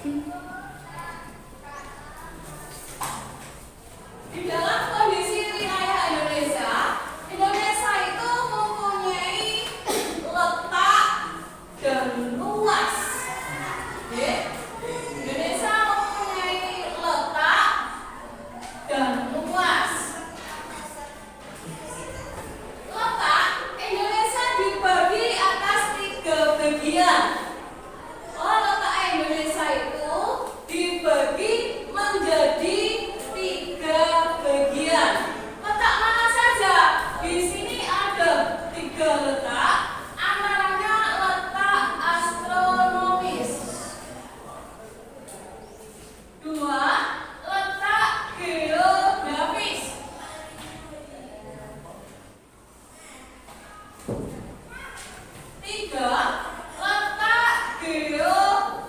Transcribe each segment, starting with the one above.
Di dalam kondisi wilayah Indonesia, Indonesia itu mempunyai letak dan luas. Oke? Indonesia mempunyai letak dan luas. Letak Indonesia dibagi atas 3 bagian. Oh, letak Indonesia itu dibagi menjadi 3 bagian. Letak mana saja? Di sini ada 3 letak, antaranya letak astronomis. 2, letak geografis. 3, letak geologis.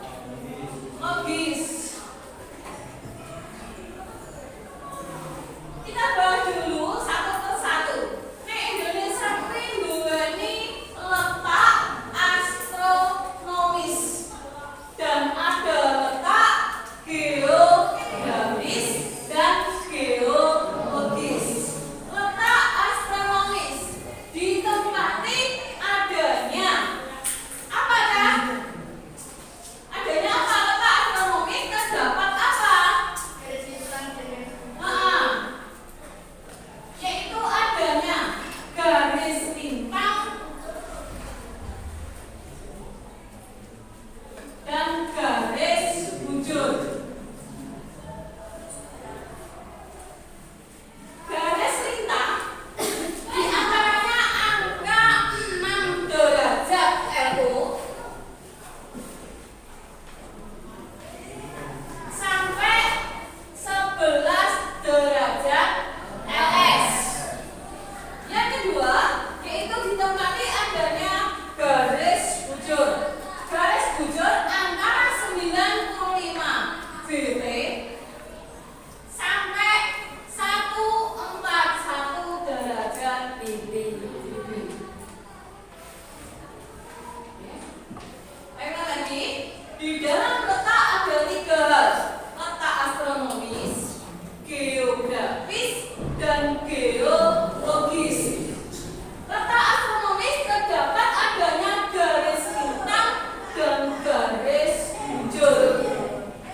Kita bahas dulu satu persatu. Nek Indonesia kuwi nduweni letak astronomis dan ada letak geografis dan geologis. Letak astronomis ditempati adanya apa dah? Adanya apa? Letak astronomis terdapat apa? Yaitu adanya garis lintang dan garis bujur. Garis lintang di antaranya angka 6 derajat LU sampai 11 derajat LS. Yang kedua, yaitu ditempati adanya garis bujur. Garis bujur antara 95 BT sampai 141 derajat BT. Baiklah lagi, di dalam letak ada 3 hal: letak astronomis, geografis, dan geologis. Letak astronomis terdapat adanya garis lintang dan garis bujur.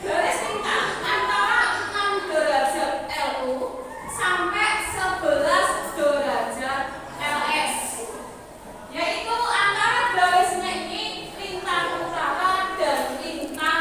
Garis lintang antara 6 derajat LU sampai 11 derajat LS, yaitu antara garisnya ini lintang utara dan lintang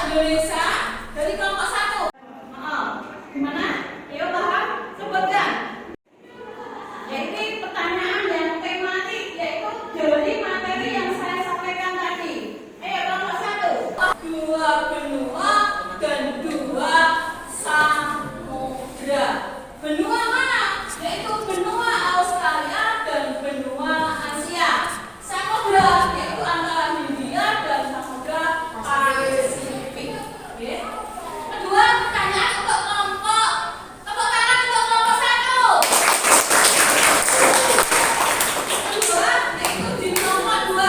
Indonesia dari kelompok 1. Gimana? Ayo paham? Sebutkan. Yaitu pertanyaan yang tematik, yaitu dari materi yang saya sampaikan tadi. Ayo kelompok 1. 2 benua dan 2 samudra. Benua mana? Yaitu benua Australia dan benua Asia. Samudra yaitu antara Hindia dan Samudra Pasifik. Oke. Kedua, pertanyaan untuk kelompok. Tepuk tangan untuk kelompok 1. Kedua, yaitu di kelompok 2.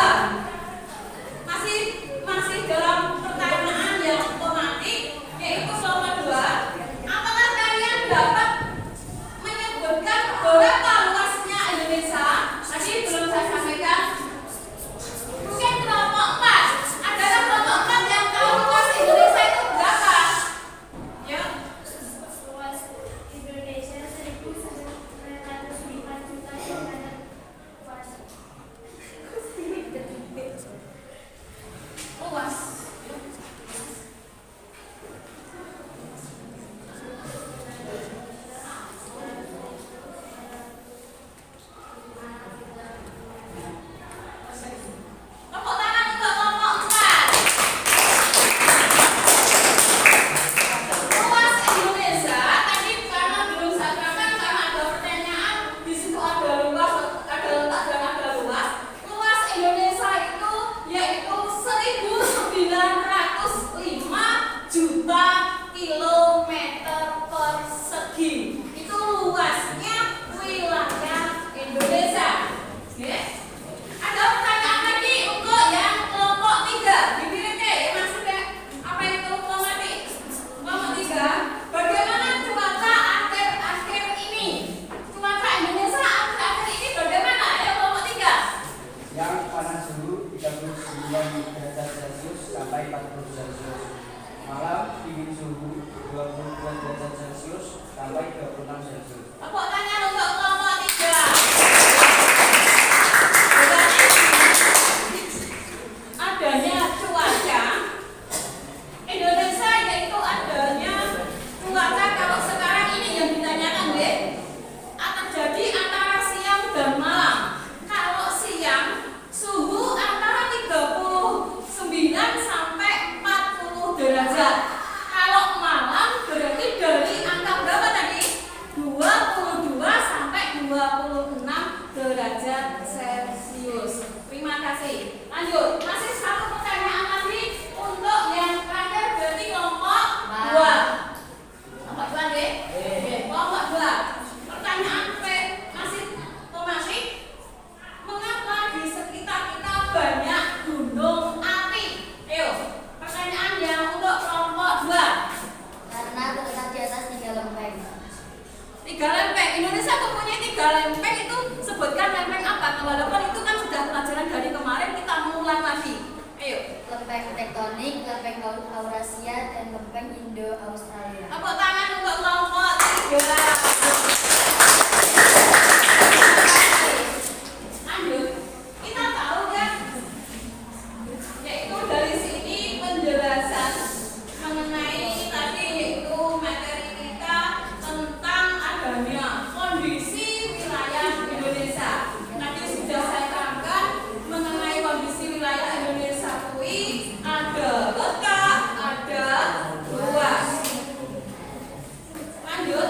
Masih dalam pertanyaan yang otomatis, yaitu kelompok 2. Apakah kalian dapat menyebutkan berapa luasnya Indonesia? Tadi belum saya sampaikan. Mungkin kelompok 4. Adalah kelompok 4 yang tahu luas Indonesia itu berapa? Ya. Luas Indonesia 1.905 juta kilometer persegi. Luas. Tepuk tangan untuk kelompok 4. Luas Indonesia tadi karena belum saya terangkan karena ada pertanyaan di situ ada luas, ada letak dan ada luas. Luas Indonesia itu yaitu 1.905 juta kilometer persegi. Itu luasnya wilayah Indonesia. Oke. Ada pertanyaan lagi untuk yang kelompok 3. Dipilih ya masuk ya. Apa itu otomatis? Kelompok 3. Bagaimana cuaca akhir-akhir ini? Cuaca Indonesia akhir-akhir ini bagaimana? Ya kelompok 3. Yang panas suhu 39 derajat Celcius sampai 40 Celcius. Malam dingin suhu 22 derajat Celcius sampai 26 Celcius. Tepuk tangan untuk kelompok 3. Adanya cuaca Indonesia yaitu adanya cuaca kalau sekarang ini yang ditanyakan deh terjadi antara siang dan malam. Kalau siang suhu antara 39 sampai 40 derajat. Kalau malam berarti dari angka berapa tadi? 22 sampai 26 derajat Celcius. Terima kasih. Lanjut, masih satu pertanyaan lagi untuk yang terakhir berarti kelompok 2. Kelompok 2 deh. Oke, kelompok 2. Pertanyaan masih mengapa di sekitar kita banyak gunung api? Ayo, pertanyaan yang untuk kelompok 2. Karena terletak di atas 3 lempeng. 3 lempeng. Indonesia mempunyai 3 lempeng. Itu sebutkan lempeng apa? Walaupun itu kan sudah pelajaran dari kemarin, kita mengulang lagi. Ayo. Lempeng tektonik, lempeng laut Eurasia, dan lempeng Indo-Australia. Tepuk tangan untuk kelompok 3. Lanjut. Kita tahu kan? Yaitu dari sini penjelasan mengenai tadi yaitu materi kita tentang adanya kondisi wilayah Indonesia. Tadi sudah saya terangkan mengenai kondisi wilayah Indonesia kui ada letak, ada luas. Lanjut.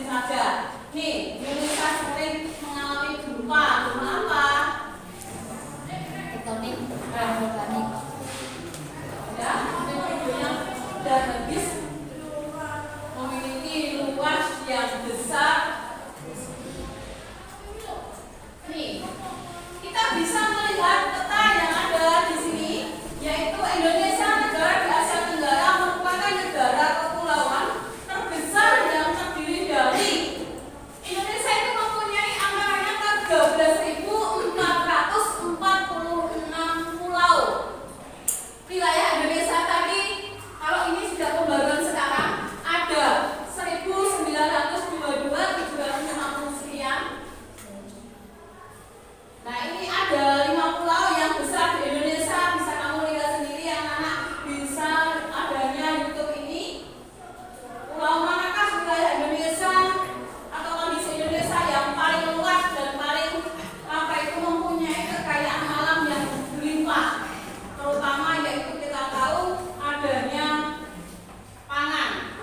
saja. Nih, Indonesia sering mengalami gempa. Gempa apa? tektonik, vulkanik. Ya, yang dan habis memiliki luas yang besar. Nih, kita bisa melihat peta yang ada di sini, yaitu Indonesia, negara di Asia Tenggara, merupakan negara kepulauan terbesar yang terdiri dari Indonesia itu mempunyai angkanya 13.446 pulau. Wilayah Indonesia tadi, kalau ini sudah pembaruan sekarang, ada 1.922, 750 sekian. Nah, ini ada 5 pulau yang besar di Indonesia, bisa kamu lihat sendiri anak-anak, bisa adanya YouTube ini. Pulau manakah wilayah Indonesia atau kondisi Indonesia yang paling luas dan paling apa itu mempunyai kekayaan alam yang berlimpah, terutama yaitu kita tahu adanya pangan.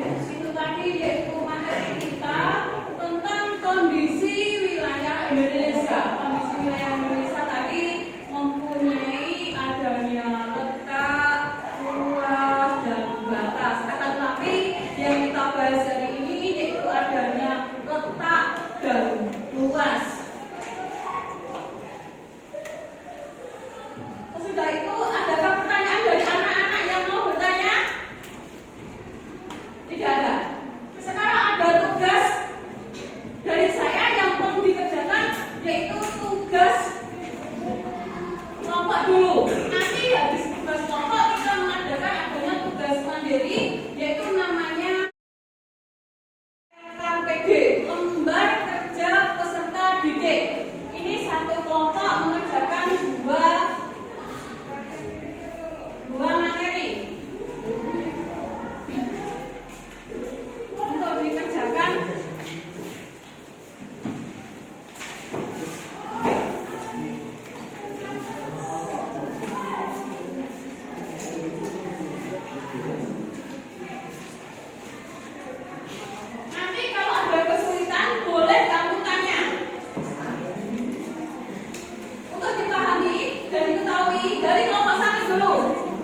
Itu tadi yaitu materi kita tentang kondisi wilayah Indonesia. Kondisi wilayah Indonesia tadi mempunyai adanya letak, luas, dan batas. Akan tetapi yang kita bahas hari ini yaitu adanya letak dan luas. Sesudah itu, adakah pertanyaan dari anak-anak yang mau bertanya? Tidak ada. Sekarang ada tugas dari saya yang perlu dikerjakan, yaitu tugas kelompok dulu. Nanti habis tugas kelompok kita mengadakan adanya tugas mandiri, yaitu namanya LKPD, lembar kerja peserta didik. Ini satu kelompok mengerjakan dua materi. Untuk dikerjakan nanti kalau ada kesulitan boleh kamu tanya. Untuk dipahami dan diketahui dari kelompok 1 dulu.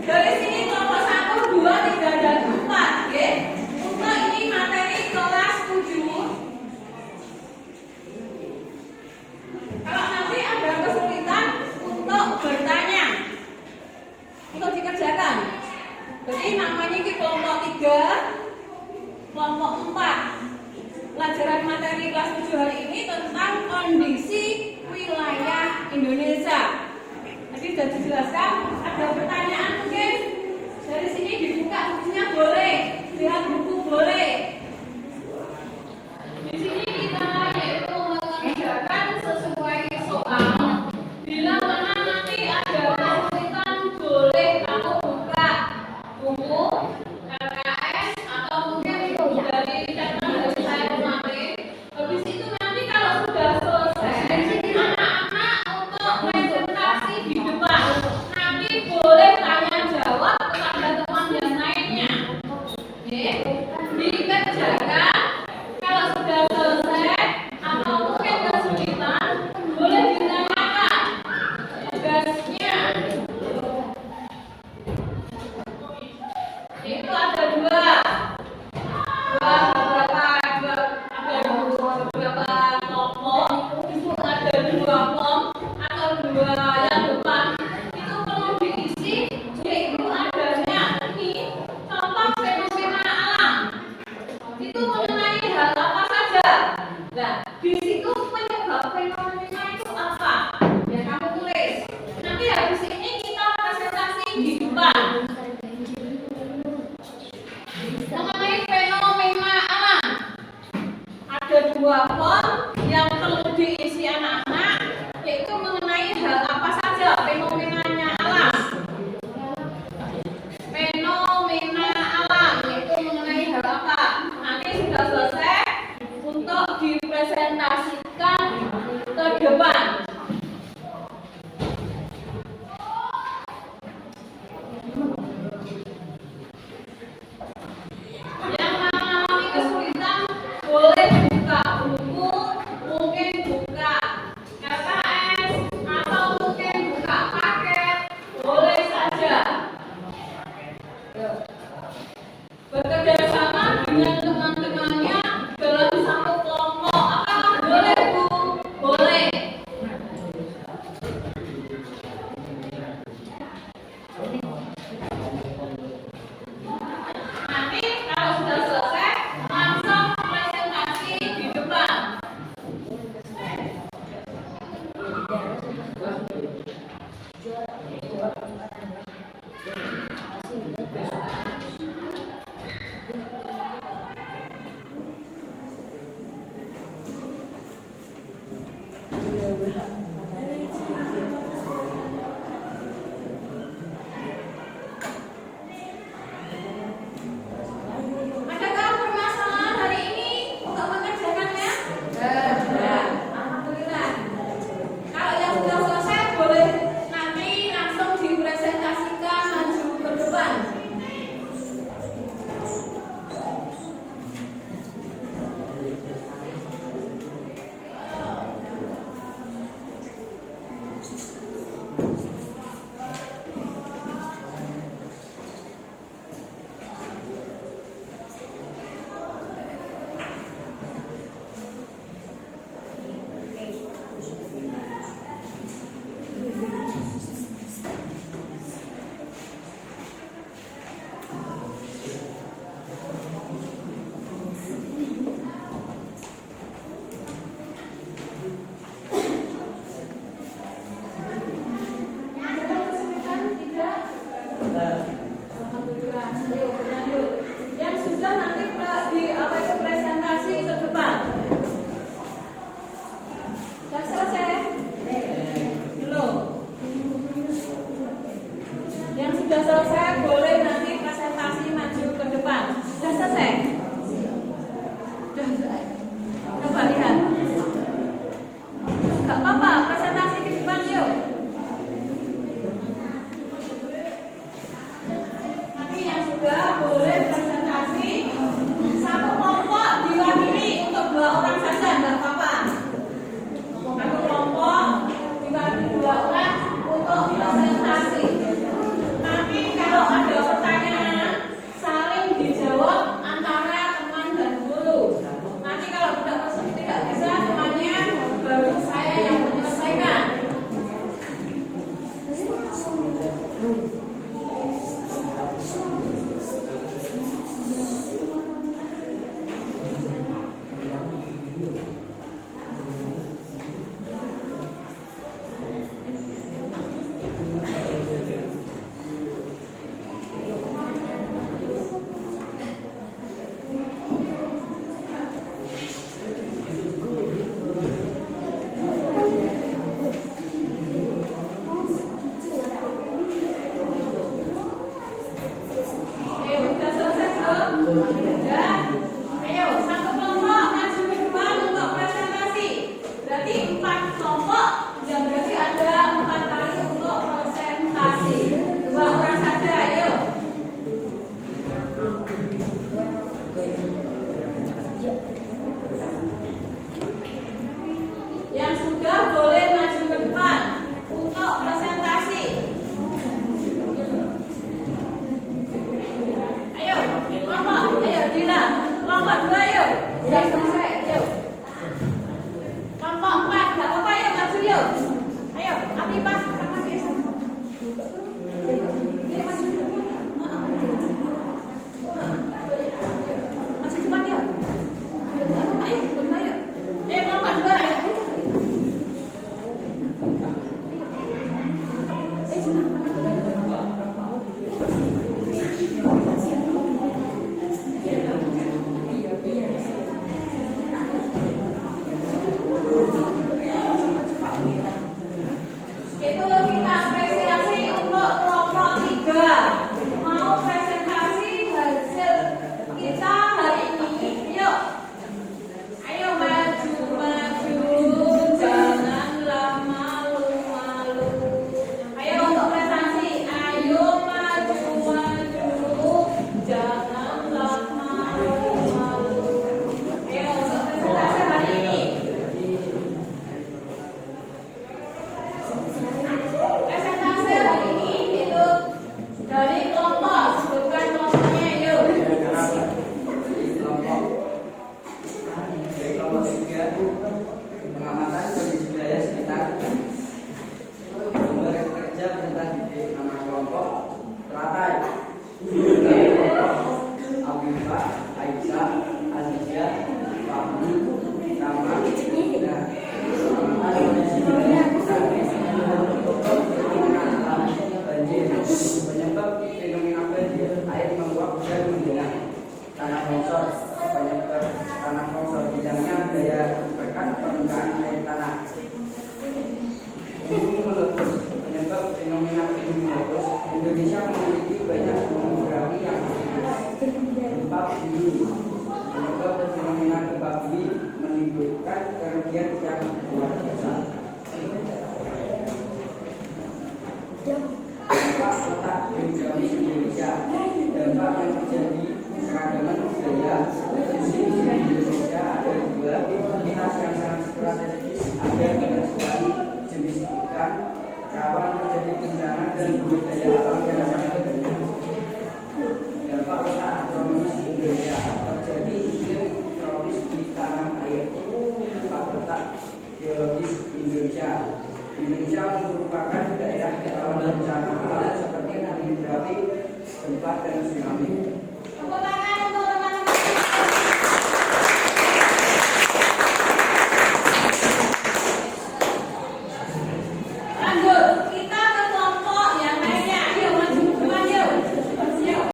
Dari sini kelompok 1, 2, 3, dan 4, oke? Untuk ini materi kelas 7. Kalau nanti ada kesulitan untuk bertanya, untuk dikerjakan. Jadi namanya ini kelompok 3, kelompok 4. Pelajaran materi kelas 7 hari ini tentang kondisi wilayah Indonesia. Tadi sudah dijelaskan, ada pertanyaan mungkin dari sini dibuka bukunya boleh, lihat buku boleh. Di sini kita yaitu mengerjakan sesuai soal. Bila mana nanti ada kesulitan boleh kamu buka buku LKS atau mungkin buku dari catatan dari saya kemarin. Habis itu nanti kalau sudah selesai, anak-anak untuk presentasi di depan. Nanti boleh tanya jawab kepada teman yang lainnya. Adakah permasalahan hari ini untuk mengerjakannya? Tidak. Alhamdulillah. Kalau yang sudah selesai boleh nanti langsung dipresentasikan maju ke depan. Alhamdulillah. Ayo lanjut. Yang sudah nanti presentasi ke depan. Sudah selesai? Belum. Yang sudah selesai boleh nanti presentasi maju ke depan. Sudah selesai? Sudah. Coba lihat. Gak apa-apa, presentasi ke depan yuk. Yang sudah boleh presentasi satu kelompok diwakili untuk 2 orang saja, nggak apa-apa. Satu kelompok diwakili 2 orang untuk presentasi. Nanti kalau ada pertanyaan saling dijawab antara teman dan guru. Nanti kalau tidak bisa semuanya baru saya yang menyelesaikan. Sudah selesai belum? Sudah. Ayo, satu kelompok maju ke depan untuk presentasi. Berarti 4 kelompok, yang berarti ada 4 kali untuk presentasi. 2 orang saja, ayo. Yang sudah boleh maju ke depan untuk presentasi. Ayo, kelompok, ayo Dila, kelompok 2 yuk. Sudah selesai, yuk. Kelompok 4, nggak apa-apa yuk, maju yuk. Ayo, Atifah sama Desa. Masih cepat yuk. Ayo, kelompok 2 yuk. Ayo, kelompok 2 ayo. Itu kita apresiasi untuk kelompok 3 mau presentasi hasil kita hari ini. Yuk, ayo maju, janganlah malu-malu. Ayo untuk presentasi, ayo maju, janganlah malu-malu. Ayo untuk presentasi hari ini. Presentasi hari ini itu dari kelompok, bukan kelompoknya yuk. Kelompok 3 pengamatan kondisi wilayah sekitar. Gambar kerja tentang nama kelompok teratai. Abifah, Aisyah, Azizia, Fahmi, Rama, dan pengamatan kondisi wilayah sekitar. Banjir penyebab fenomena banjir, air menguap dan menggenang. Tanah longsor penyebab tanah longsor, bidangnya daya tekan permukaan air tanah. Indonesia memiliki banyak gunung berapi yang gempa bumi. Penyebab dan fenomena gempa bumi menimbulkan kerugian yang luar biasa. Dampak letak geografis Indonesia. Dampak yang terjadi keragaman budaya di Indonesia ada dua aktivitas yang sangat strategis, ada diversifikasi jenis ikan, rawan terjadi bencana dan budaya alam yang sangat beragam. Dampak letak agronomis Indonesia terjadi iklim tropis di tanah air. Dampak letak geologis Indonesia. Indonesia merupakan daerah rawan bencana alam seperti hidrografi, gempa dan tsunami. Tepuk tangan untuk teman-teman. Lanjut, kita ke kelompok yang lainnya. Ayo maju depan yuk. Yuk.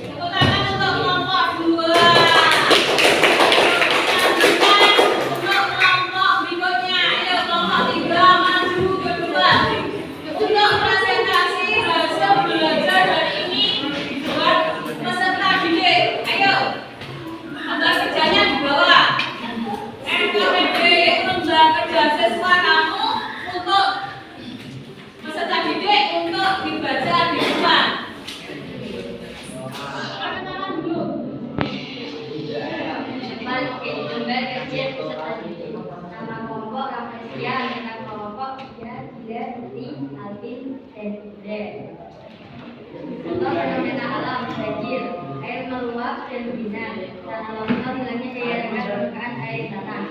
Tepuk tangan untuk kelompok 2. Untuk kelompok berikutnya, ayo kelompok 3 maju kedua. Untuk presentasi hasil belajar hari ini buat peserta didik. Ayo, gambar kerjanya di bawah. NKPD lembaga kerja siswa kamu untuk peserta didik untuk dibaca di rumah. Lembar kerja peserta didik. Nama kelompok Rafflesia, nama kelompok Ida, Dini, Alvin, dan Indra. Contoh fenomena alam, banjir, air meluap dan membina, tanah longsor, hilangnya daya rendah permukaan air tanah.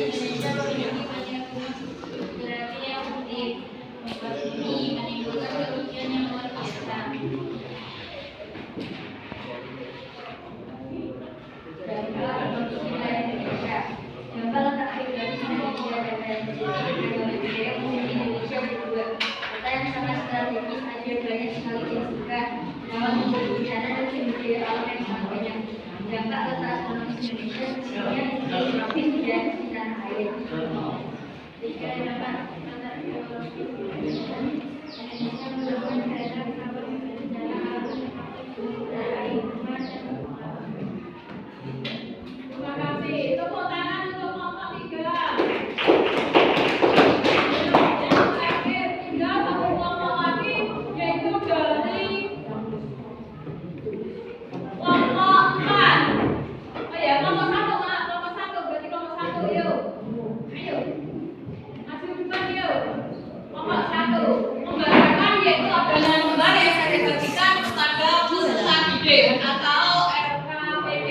Indonesia memiliki banyak geografi yang unik. Gempa bumi menimbulkan kerugian yang luar biasa. Dampak kondisi wilayah Indonesia. Dampak letak geografis Indonesia dan banjir. Budaya umum Indonesia berdua. Kota yang sangat strategis, ada banyak sekali jenis ikan, rawan terjadi bencana dan sumber alam yang sangat banyak. Dampak letak astronomis Indonesia sebenarnya di tropis dan di tanah air. Tiga dampak letak geografis Indonesia merupakan daerah rawan bencana alam tanah air. Terima kasih. Tepuk tangan untuk kelompok 3. Yang terakhir tinggal satu kelompok lagi, yaitu dari kelompok 4. Oh ya, kelompok 1, Mak. Kelompok 1, berarti kelompok 1, yuk. Ayo. Maju depan yuk. Kelompok 1. Membacakan yaitu adalah lembar yang saya bagikan kepada peserta didik atau RKPD.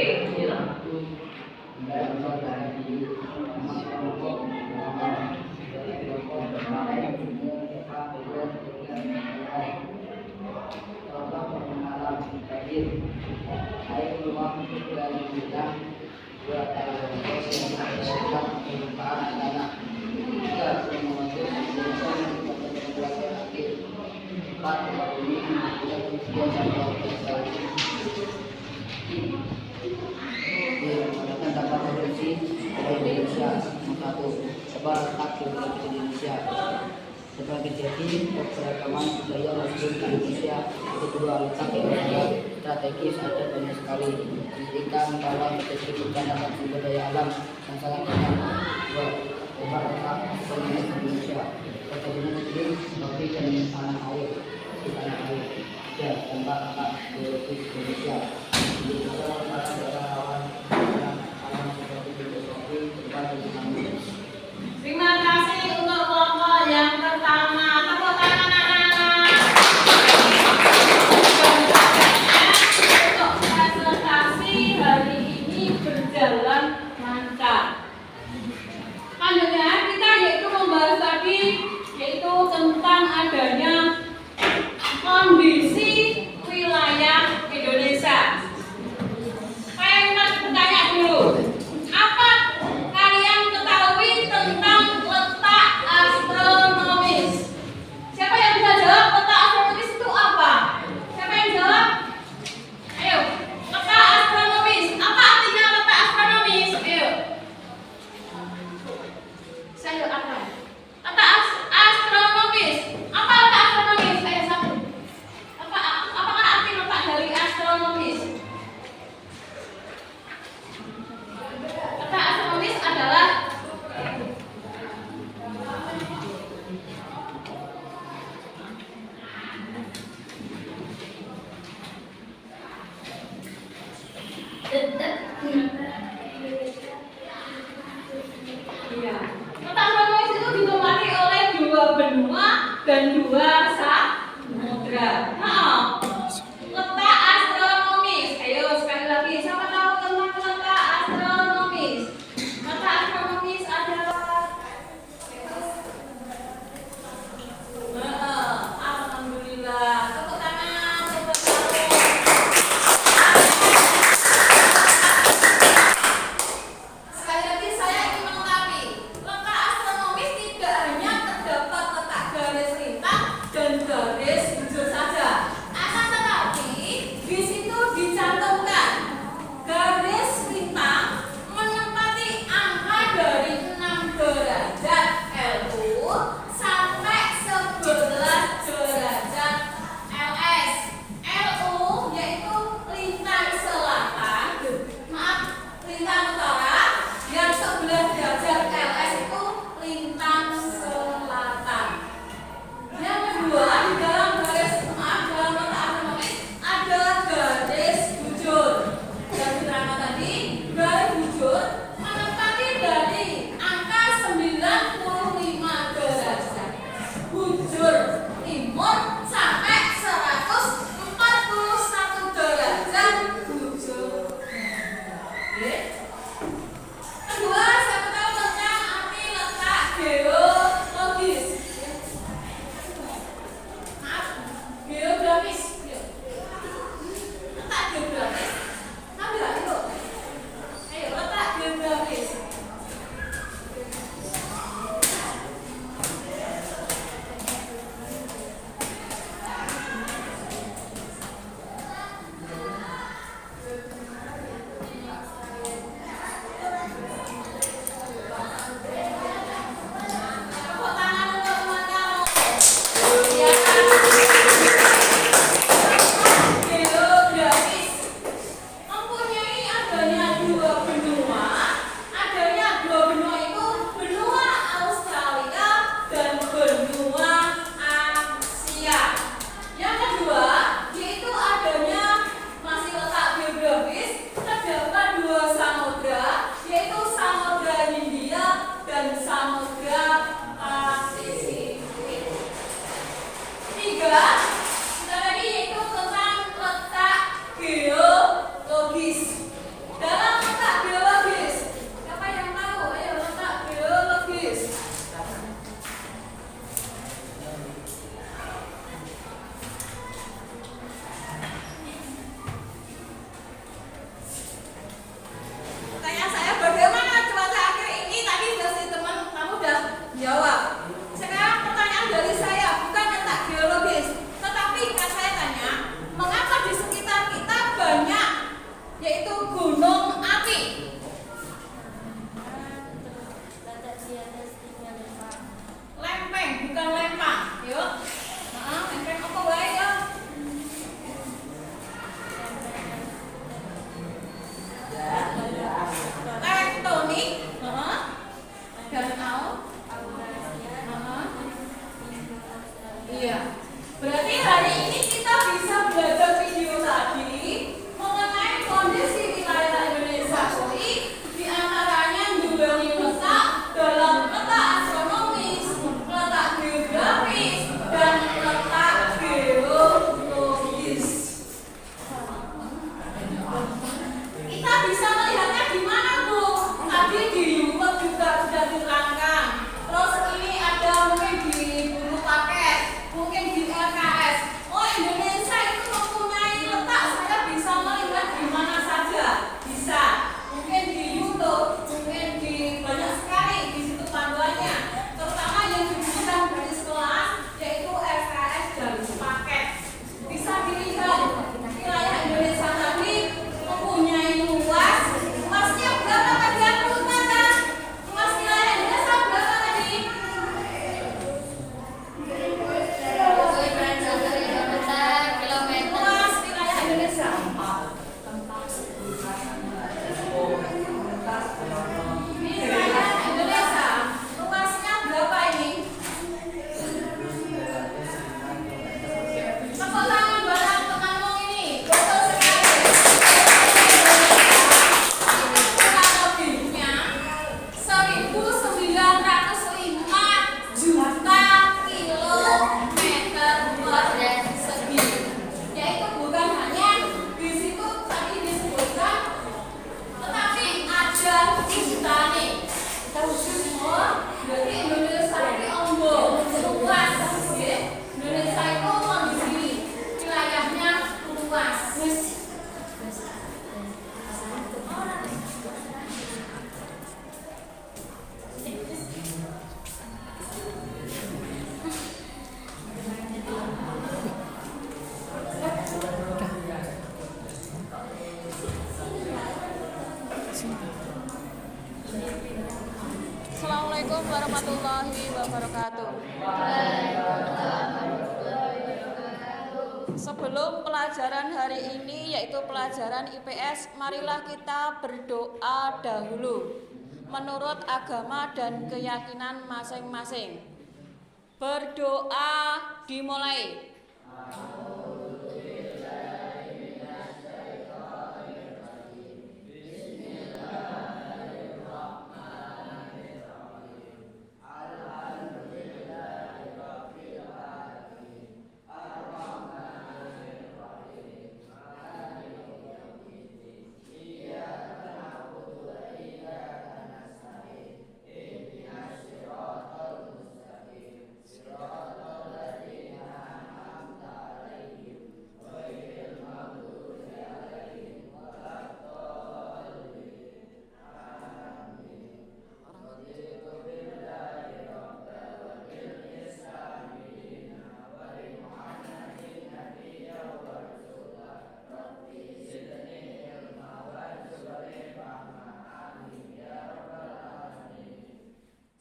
menggunakan data provinsi di Indonesia. Nomor 1, coba letak geografi Indonesia. Terbagi jadi keberagaman budaya Muslim di Indonesia. Kedua, letak geografis strategis ada banyak sekali. Pendidikan bahwa terjadi bencana sumber daya alam yang sangat banyak. Dua, coba letak ekonomi Indonesia. Perkebunan muslim, kopi dan tanah air di tanah air. Tiga, dampak geologis Indonesia. Indonesia para daerah rawan alam seperti geografi, tempat dan tsunami. Terima kasih untuk kelompok yang pertama. Tepuk tangan anak-anak. Untuk presentasi hari ini berjalan lancar. Selanjutnya kita yaitu membahas tadi yaitu tentang adanya kondisi wilayah Indonesia. Saya minta bertanya dulu. Apa kalian ketahui tentang letak astronomis? Siapa yang bisa jawab letak astronomis itu apa? Siapa yang jawab? Ayo, letak astronomis. Apa artinya letak astronomis? Ayo. Saya apa? Letak astronomis. Apa letak astronomis? Ayo satu. Apakah arti letak dari astronomis? Letak astronomis adalah iya. Letak astronomis itu ditemani oleh 2 benua dan 2 samudra. Nah, letak astronomis. Ayo sekali lagi, siapa tahu tentang letak astronomis? Letak astronomis adalah alhamdulillah. Tepuk tangan, tepuk tangan. warahmatullahi wabarakatuh. Sebelum pelajaran hari ini yaitu pelajaran IPS, marilah kita berdoa dahulu menurut agama dan keyakinan masing-masing. Berdoa dimulai.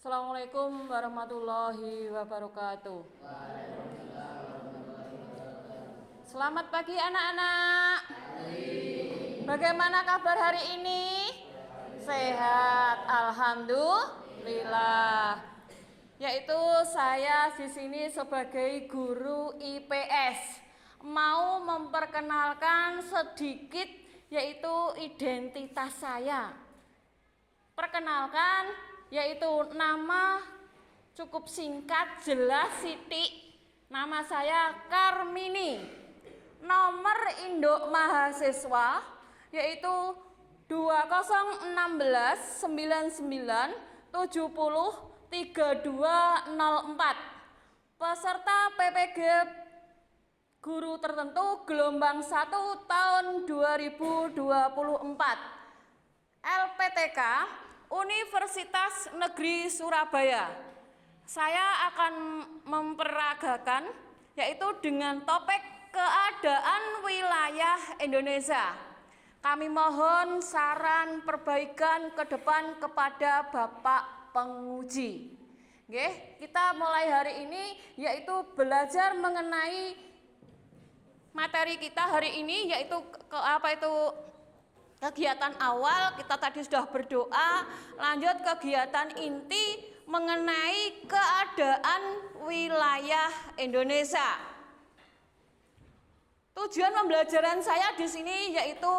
Assalamualaikum warahmatullahi wabarakatuh. Selamat pagi anak-anak. Bagaimana kabar hari ini? Sehat, alhamdulillah. Yaitu saya di sini sebagai guru IPS mau memperkenalkan sedikit yaitu identitas saya. Perkenalkan, yaitu nama cukup singkat, jelas, Siti. Nama saya Karmini. Nomor induk mahasiswa yaitu 2099703204. Peserta PPG guru tertentu gelombang 1 tahun 2024. LPTK Universitas Negeri Surabaya. Saya akan memperagakan yaitu dengan topik keadaan wilayah Indonesia. Kami mohon saran perbaikan ke depan kepada Bapak penguji. Oke, kita mulai hari ini yaitu belajar mengenai materi kita hari ini yaitu kegiatan awal. Kita tadi sudah berdoa, lanjut kegiatan inti mengenai keadaan wilayah Indonesia. Tujuan pembelajaran saya di sini yaitu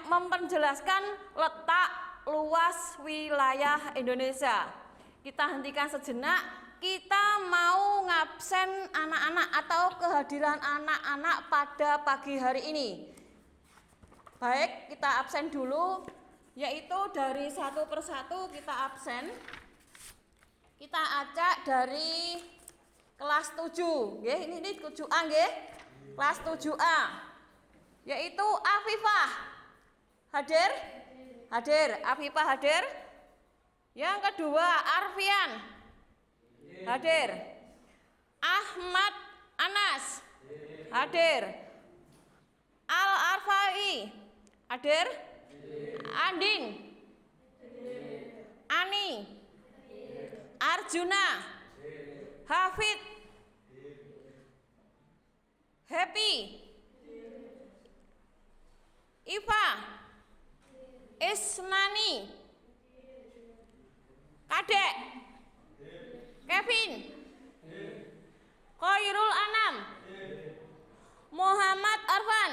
memperjelaskan letak luas wilayah Indonesia. Kita hentikan sejenak, kita mau ngabsen anak-anak atau kehadiran anak-anak pada pagi hari ini. Baik, kita absen dulu, yaitu dari satu persatu kita absen. Kita acak dari kelas 7, nggih, ini 7A nggih. Kelas 7A. Yaitu Afifah. Hadir? Hadir. Afifah hadir? Yang kedua, Arfian. Hadir. Ahmad Anas. Hadir. Al-Arfai. Hadir? Andin. Ani. Arjuna. Hafid. Happy. Iva. Isnani. Kadek. Kevin. Khairul Anam. Muhammad Arfan.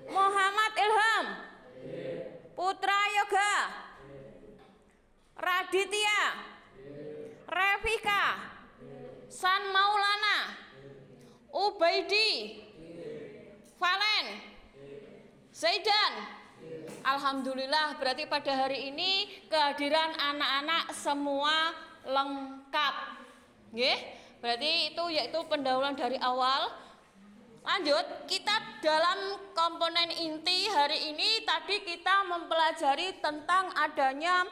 Muhammad Ilham. Putra Yoga. Raditya. Revika. San Maulana. Ubaidi. Valen. Zaidan. Alhamdulillah, berarti pada hari ini kehadiran anak-anak semua lengkap. Nggih? Berarti itu yaitu pendahuluan dari awal. Lanjut, kita dalam komponen inti hari ini tadi kita mempelajari tentang adanya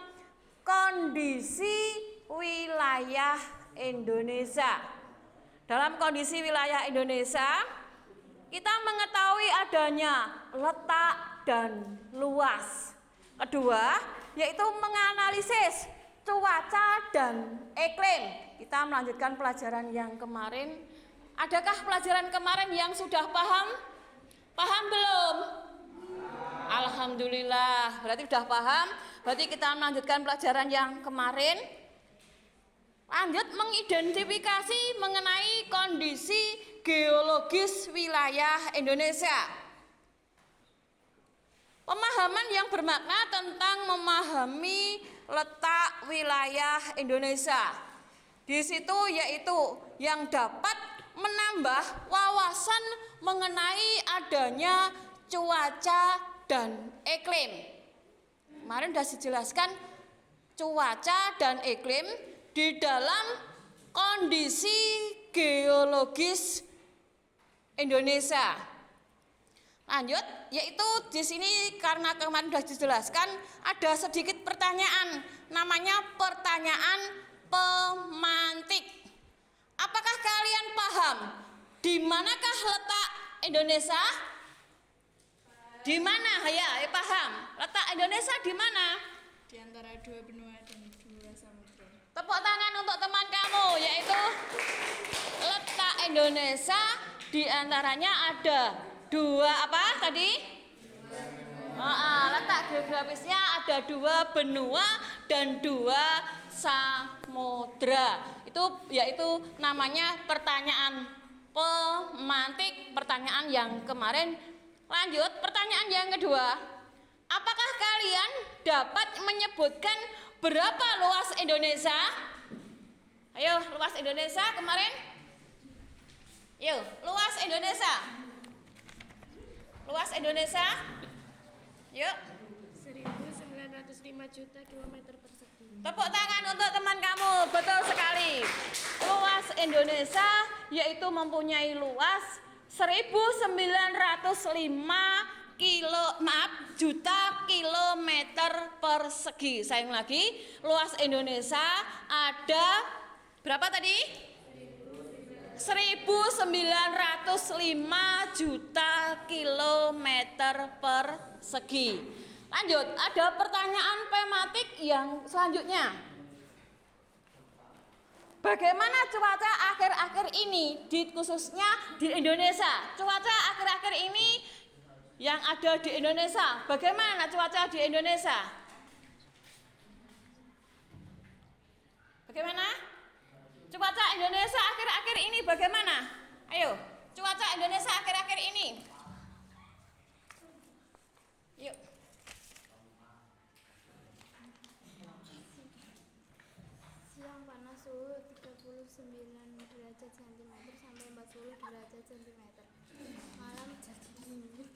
kondisi wilayah Indonesia. Dalam kondisi wilayah Indonesia, kita mengetahui adanya letak dan luas. Kedua, yaitu menganalisis cuaca dan iklim. Kita melanjutkan pelajaran yang kemarin. Adakah pelajaran kemarin yang sudah paham? Paham belum? Alhamdulillah, berarti sudah paham. Berarti kita melanjutkan pelajaran yang kemarin. Lanjut mengidentifikasi mengenai kondisi geologis wilayah Indonesia. Pemahaman yang bermakna tentang memahami letak wilayah Indonesia. Di situ yaitu yang dapat menambah wawasan mengenai adanya cuaca dan iklim. Kemarin sudah dijelaskan cuaca dan iklim di dalam kondisi geologis Indonesia. Lanjut, yaitu di sini karena kemarin sudah dijelaskan ada sedikit pertanyaan, namanya pertanyaan pemantik. Apakah kalian paham di manakah letak Indonesia? Di mana? Ya, paham. Letak Indonesia di mana? Di antara dua benua dan dua samudra. Tepuk tangan untuk teman kamu, yaitu letak Indonesia di antaranya ada dua apa tadi? Letak geografisnya ada dua benua dan dua samudra. Itu yaitu namanya pertanyaan pemantik, pertanyaan yang kemarin. Lanjut, pertanyaan yang kedua. Apakah kalian dapat menyebutkan berapa luas Indonesia? Ayo, luas Indonesia kemarin. Yuk, luas Indonesia. Luas Indonesia. Yuk. 1.905 juta kilometer persegi. Tepuk tangan untuk teman kamu. Betul sekali. Luas Indonesia yaitu mempunyai luas 1.905 juta kilometer persegi. Saya ulang lagi, luas Indonesia ada berapa tadi? 1.905 juta kilometer persegi. Lanjut, ada pertanyaan tematik yang selanjutnya. Bagaimana cuaca akhir-akhir ini, khususnya di Indonesia? Cuaca akhir-akhir ini yang ada di Indonesia, bagaimana cuaca di Indonesia? Bagaimana? Cuaca Indonesia akhir-akhir ini bagaimana? Ayo, cuaca Indonesia akhir-akhir ini. Yuk. Siang panas suhu 39 derajat cm sampai 40 derajat cm. Malam dingin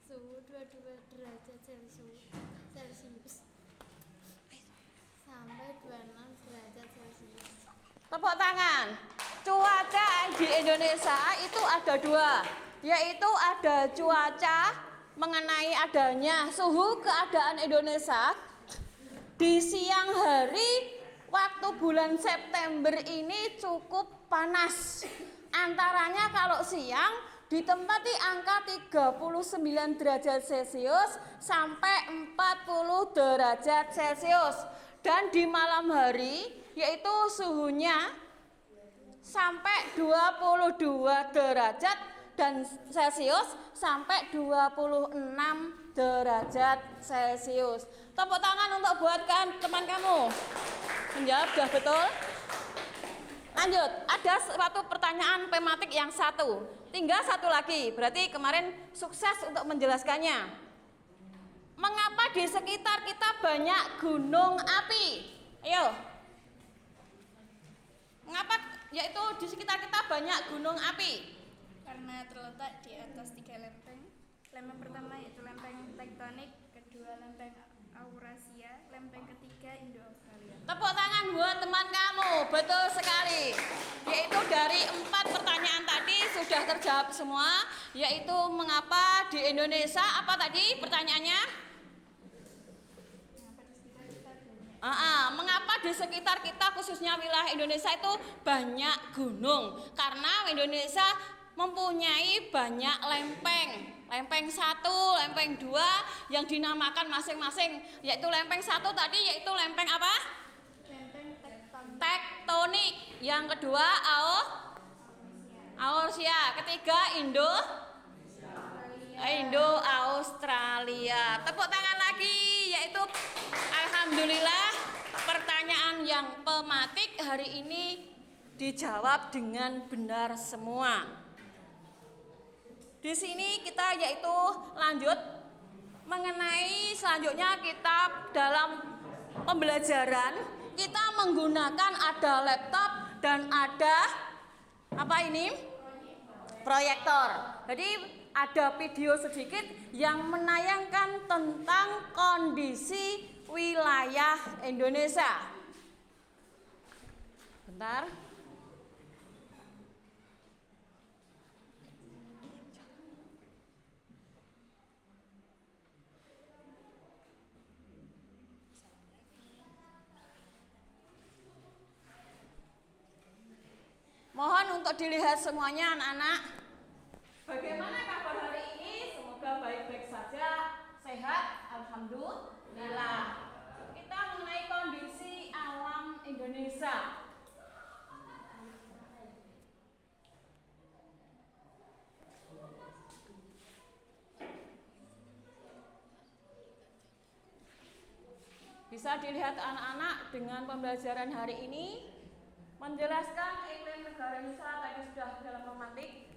suhu 22 derajat Celcius sampai 26 derajat Celcius. Tepuk tangan. Cuaca di Indonesia itu ada dua, yaitu ada cuaca mengenai adanya suhu keadaan Indonesia di siang hari waktu bulan September ini cukup panas. Antaranya kalau siang ditempati angka 39 derajat Celcius sampai 40 derajat Celcius. Dan di malam hari yaitu suhunya sampai 22 derajat dan Celcius sampai 26 derajat Celcius. Tepuk tangan untuk buatkan teman kamu. Menjawab sudah betul? Lanjut, ada suatu pertanyaan tematik yang satu. Tinggal satu lagi, berarti kemarin sukses untuk menjelaskannya. Mengapa di sekitar kita banyak gunung api? Ayo. Mengapa yaitu di sekitar kita banyak gunung api? Karena terletak di atas 3 lempeng. Lempeng pertama yaitu lempeng tektonik, kedua lempeng Eurasia, lempeng ketiga Indo-Australia. Tepuk tangan buat teman kamu, betul sekali. Yaitu dari 4 pertanyaan tadi sudah terjawab semua. Yaitu mengapa di Indonesia, apa tadi pertanyaannya? Mengapa di sekitar kita khususnya wilayah Indonesia itu banyak gunung? Karena Indonesia mempunyai banyak lempeng. Lempeng 1, lempeng 2 yang dinamakan masing-masing, yaitu lempeng 1 tadi yaitu lempeng apa? Lempeng tektonik. Tektonik. Yang kedua Aorsia. Ketiga Indo-Australia. Tepuk tangan lagi, yaitu alhamdulillah pertanyaan yang pematik hari ini dijawab dengan benar semua. Di sini kita yaitu lanjut mengenai selanjutnya kita dalam pembelajaran kita menggunakan ada laptop dan ada apa ini? Proyektor. Jadi ada video sedikit yang menayangkan tentang kondisi wilayah Indonesia. Bentar. Mohon untuk dilihat semuanya anak-anak. Bagaimana kabar hari ini? Semoga baik-baik saja, sehat, alhamdulillah. Kita mengenai kondisi alam Indonesia. Bisa dilihat anak-anak dengan pembelajaran hari ini menjelaskan iklim negara Indonesia tadi sudah dalam pematik.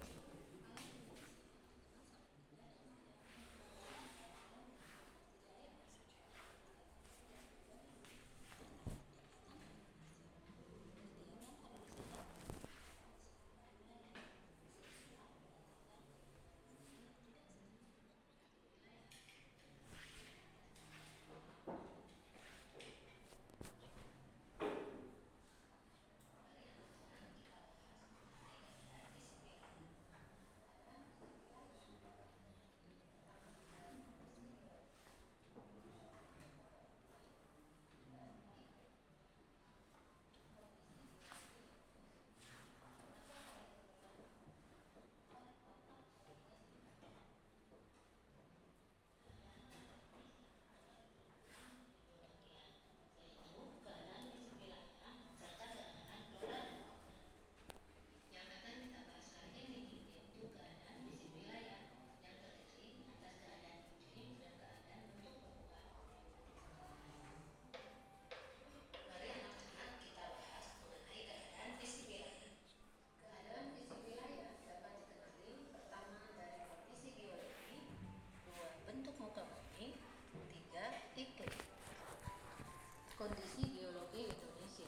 Kondisi geologi Indonesia.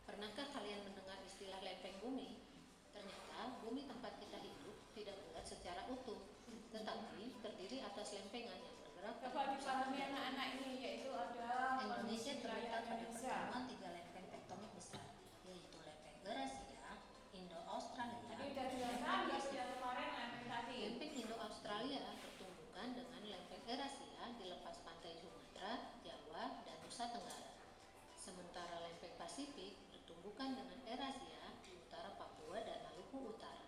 Pernahkah kalian mendengar istilah lempeng bumi? Ternyata bumi tempat kita hidup tidak bulat secara utuh, tetapi terdiri atas lempengan yang bergerak. Coba dipahami anak-anak ini, yaitu ada Indonesia terletak pada Indonesia. pertemuan 3 lempeng tektonik besar, yaitu lempeng Eurasia, Indo-Australia. Jadi sudah dijelaskan ya kemarin lempeng tadi. Lempeng Indo-Australia bertumbukan dengan lempeng Eurasia di lepas pantai Sumatera, Jawa, dan Nusa Tenggara. Sementara lempeng Pasifik bertumbukan dengan Eurasia di utara Papua dan Maluku Utara.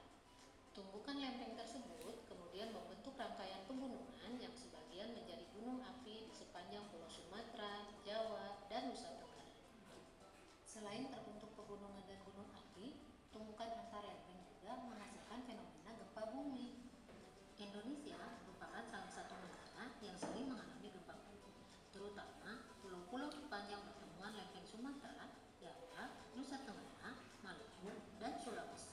Tumbukan lempeng tersebut kemudian membentuk rangkaian pegunungan yang sebagian menjadi gunung api di sepanjang Pulau Sumatera, Jawa, dan Nusa Tenggara. Selain terbentuk pegunungan dan gunung api, tumbukan antar lempeng juga menghasilkan fenomena gempa bumi. Indonesia merupakan salah satu negara yang sering mengalami gempa bumi, terutama pulau-pulau sepanjang pertemuan lempeng Sumatera, Jawa, Nusa Tenggara, Maluku, dan Sulawesi.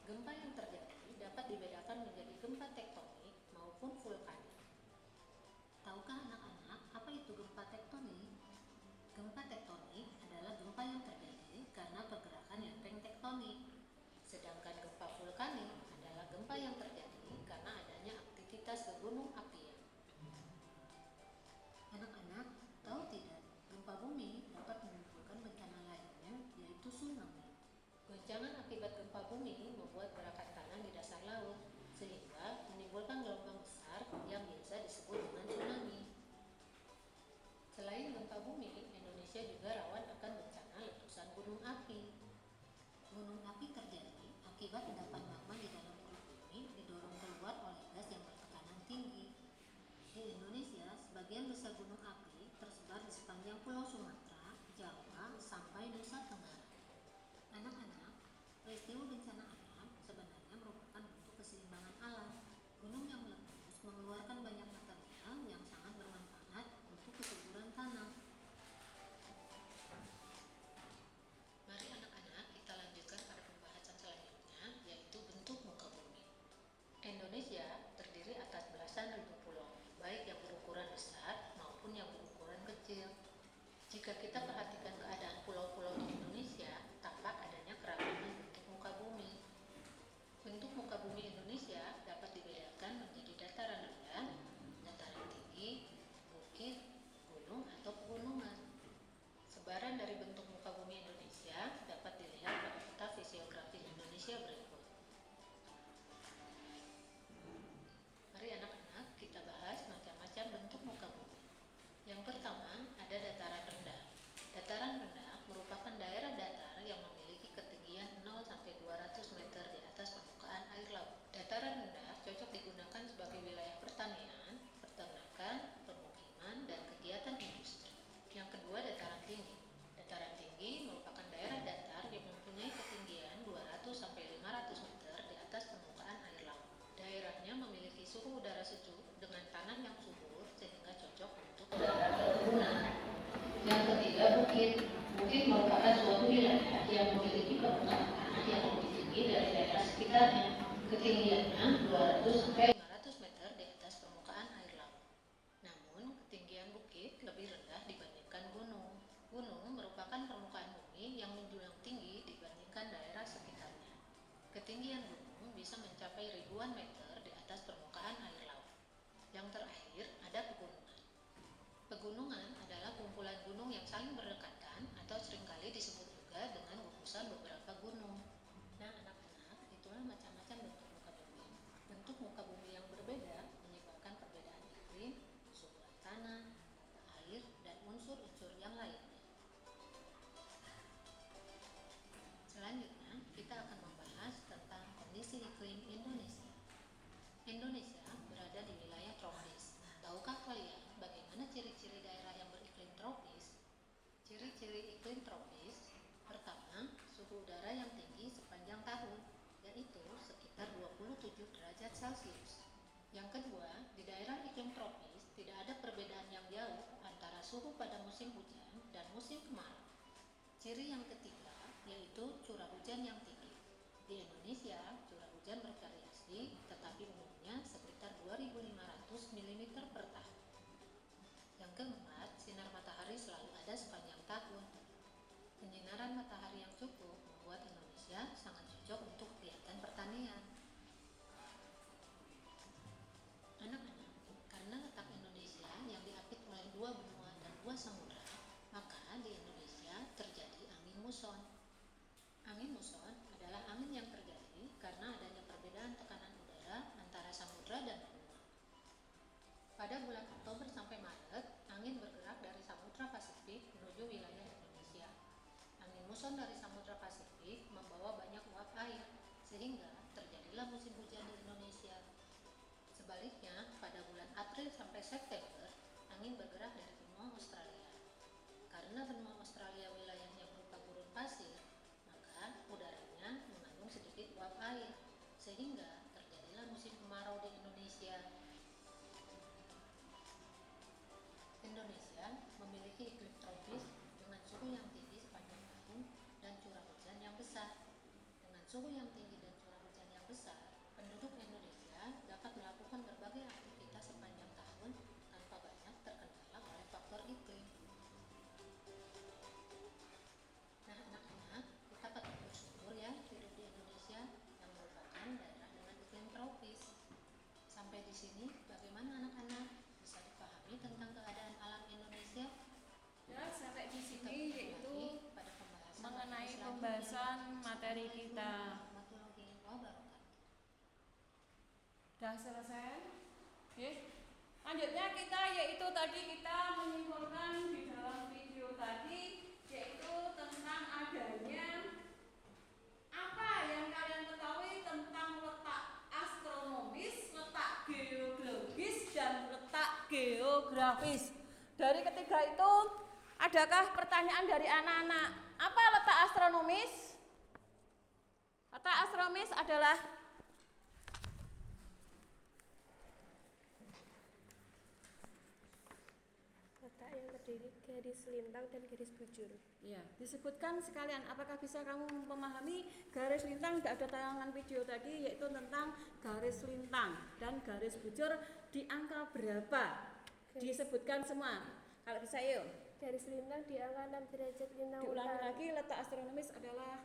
Gempa yang terjadi dapat dibedakan menjadi gempa tektonik maupun vulkanik. Tahukah anak-anak apa itu gempa tektonik? Gempa tektonik adalah gempa yang terjadi karena pergerakan lempeng tektonik. Sedangkan gempa vulkanik adalah gempa yang terjadi karena adanya aktivitas gunung api. Anak-anak, tahu tidak, gempa bumi dapat menimbulkan bencana lainnya, yaitu tsunami. Goncangan akibat gempa bumi membuat gerakan tanah di dasar laut, sehingga menimbulkan gelombang besar yang biasa disebut dengan tsunami. Selain gempa bumi, Indonesia juga rawan akan bencana letusan gunung api. Gunung api ketinggiannya 200 sampai 500 meter di atas permukaan air laut. Namun, ketinggian bukit lebih rendah dibandingkan gunung. Gunung merupakan permukaan bumi yang menjulang tinggi dibandingkan daerah sekitarnya. Ketinggian gunung bisa mencapai ribuan meter di atas permukaan air laut. Yang terakhir, ada pegunungan. Pegunungan adalah kumpulan gunung yang saling berdekatan atau seringkali disebut juga dengan gugusan beberapa gunung. Nah, anak-anak, itulah macam-macam bentuk muka bumi. Bentuk muka bumi yang berbeda menyebabkan perbedaan iklim, susunan tanah, mata air, dan unsur-unsur yang lainnya. Selanjutnya, kita akan membahas tentang kondisi iklim Indonesia. Indonesia berada di wilayah tropis. Tahukah kalian bagaimana ciri-ciri daerah yang beriklim tropis? Ciri-ciri iklim tropis: pertama, suhu udara yang tinggi sepanjang tahun, yaitu sekitar 27 derajat Celcius. Yang kedua, di daerah iklim tropis tidak ada perbedaan yang jauh antara suhu pada musim hujan dan musim kemarau. Ciri yang ketiga yaitu curah hujan yang tinggi. Di Indonesia, curah hujan bervariasi, tetapi umumnya sekitar 2.500 mm per tahun. Yang keempat, sinar matahari selalu ada sepanjang tahun. Penyinaran matahari yang cukup membuat Indonesia sangat cocok untuk kegiatan pertanian. Anak-anak, karena letak Indonesia yang diapit oleh 2 benua dan 2 samudra, maka di Indonesia terjadi angin muson. Angin muson adalah angin yang terjadi karena adanya perbedaan tekanan udara antara samudra dan benua. Pada bulan Oktober sampai Maret, angin bergerak dari Samudra Pasifik menuju wilayah Indonesia. Angin muson dari Samudra Pasifik membawa banyak uap air, sehingga terjadilah musim hujan di Indonesia. Sebaliknya, pada bulan April sampai September, angin bergerak dari benua Australia. Karena benua Australia wilayahnya berupa gurun pasir, maka udaranya mengandung sedikit uap air, sehingga terjadilah musim kemarau di Indonesia. Indonesia memiliki iklim tropis dengan suhu yang tinggi sepanjang tahun dan curah hujan yang besar. Dengan suhu yang tinggi dan curah hujan yang besar, penduduk Indonesia dapat melakukan berbagai aktivitas sepanjang tahun tanpa banyak terkendala oleh faktor iklim. Nah, anak-anak, kita patut bersyukur ya hidup di Indonesia yang merupakan daerah dengan iklim tropis. Sampai di sini, bagaimana anak-anak? Bisa dipahami tentang keadaan alam Indonesia? Ya, sampai di Kita sini yaitu pada pembahasan mengenai selanjutnya. pembahasan materi kita. Warahmatullahi wabarakatuh. Sudah selesai? Oke. Lanjutnya kita yaitu tadi kita menyimpulkan di dalam video tadi yaitu tentang adanya apa yang kalian ketahui tentang letak astronomis, letak geologis, dan letak geografis. Dari ketiga itu, adakah pertanyaan dari anak-anak? Apa letak astronomis? Letak astronomis adalah letak yang terdiri garis lintang dan garis bujur. ya, disebutkan sekalian. Apakah bisa kamu memahami garis lintang? Tidak ada tayangan video tadi yaitu tentang garis lintang dan garis bujur di angka berapa? Disebutkan semua. Kalau bisa yuk. Garis lintang di angka 6 derajat lintang Diulangi utara. lagi, letak astronomis adalah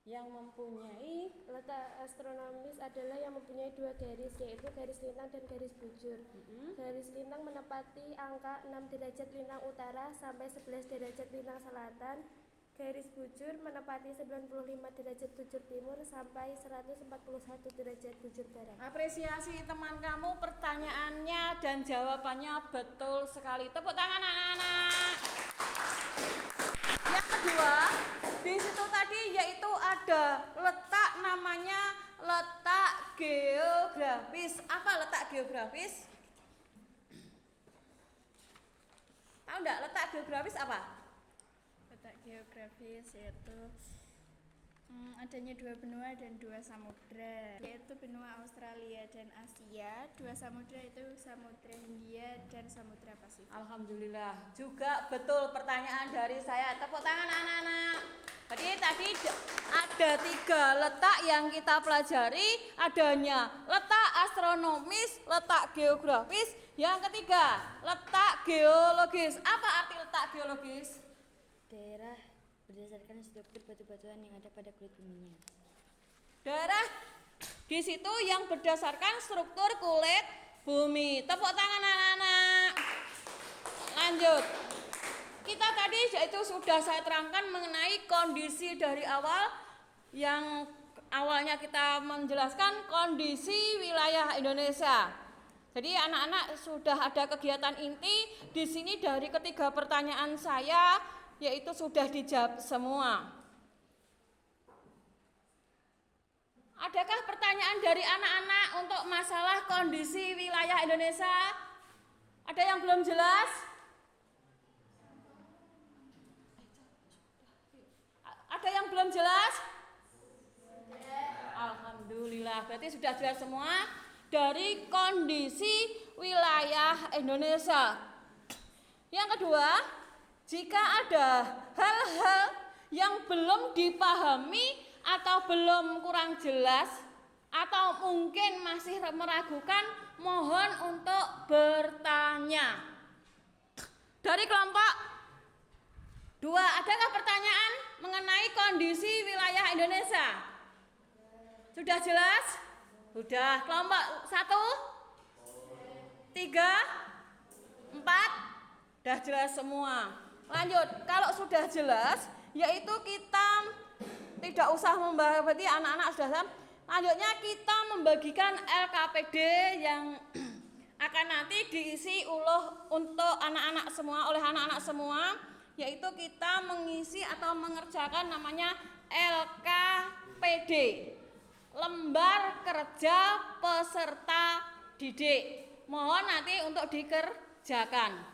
yang mempunyai Letak astronomis adalah yang mempunyai 2 garis, yaitu garis lintang dan garis bujur. Garis lintang menepati angka 6 derajat lintang utara sampai 11 derajat lintang selatan. Garis bujur menepati 95 derajat bujur timur sampai 141 derajat bujur barat. apresiasi teman kamu, pertanyaannya dan jawabannya betul sekali. Tepuk tangan anak-anak. Yang kedua, di situ tadi yaitu ada letak namanya letak geografis. Apa letak geografis? Tahu enggak letak geografis apa? Letak geografis yaitu Adanya 2 benua dan 2 samudra, yaitu benua Australia dan Asia. 2 samudra itu Samudra Hindia dan Samudra Pasifik. Alhamdulillah, juga betul pertanyaan dari saya. Tepuk tangan anak-anak. Jadi tadi ada 3 letak yang kita pelajari, adanya letak astronomis, letak geografis, yang ketiga letak geologis. Apa arti letak geologis? Daerah berdasarkan struktur batu-batuan yang ada pada kulit buminya. Daerah di situ yang berdasarkan struktur kulit bumi. Tepuk tangan anak-anak. Lanjut. Kita tadi yaitu sudah saya terangkan mengenai kondisi dari awal, yang awalnya kita menjelaskan kondisi wilayah Indonesia. Jadi anak-anak sudah ada kegiatan inti di sini dari ketiga pertanyaan saya, yaitu sudah dijawab semua. Adakah pertanyaan dari anak-anak untuk masalah kondisi wilayah Indonesia? Ada yang belum jelas? Ada yang belum jelas? Alhamdulillah, berarti sudah jelas semua dari kondisi wilayah Indonesia. Yang kedua, jika ada hal-hal yang belum dipahami atau belum kurang jelas atau mungkin masih meragukan, mohon untuk bertanya. Dari kelompok 2, adakah pertanyaan mengenai kondisi wilayah Indonesia? Sudah jelas? Sudah. Kelompok 1, 3, 4, sudah jelas semua. Lanjut, kalau sudah jelas, yaitu kita tidak usah membahas, berarti anak-anak sudah paham. Lanjutnya kita membagikan LKPD yang akan nanti diisi untuk anak-anak semua, oleh anak-anak semua, yaitu kita mengisi atau mengerjakan namanya LKPD, lembar kerja peserta didik. Mohon nanti untuk dikerjakan.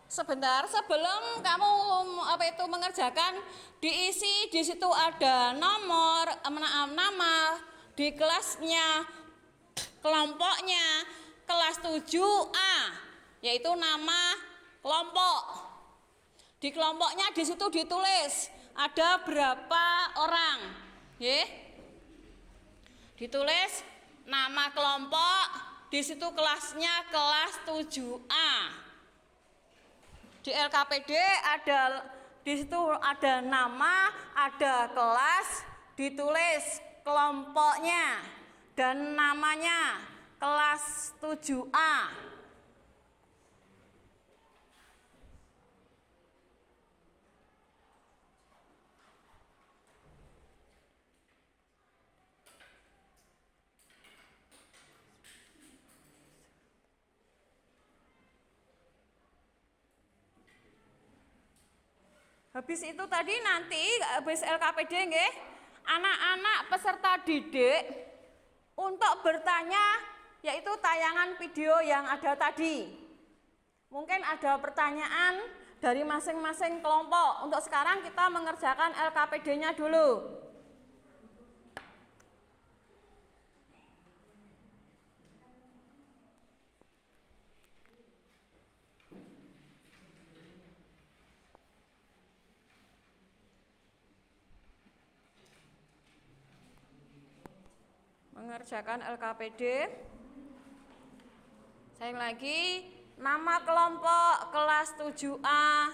Sebentar, sebelum kamu mengerjakan, diisi di situ ada nama di kelasnya, kelompoknya, kelas 7A, yaitu nama kelompok. Di kelompoknya di situ ditulis ada berapa orang, ditulis nama kelompok, di situ kelasnya kelas 7A. Di LKPD ada di situ ada nama, ada kelas, ditulis kelompoknya dan namanya kelas 7A. Habis itu tadi nanti habis LKPD nggih, anak-anak peserta didik untuk bertanya, yaitu tayangan video yang ada tadi. Mungkin ada pertanyaan dari masing-masing kelompok. Untuk sekarang kita mengerjakan LKPD-nya dulu. mengerjakan LKPD. Saya lagi, nama kelompok kelas 7A.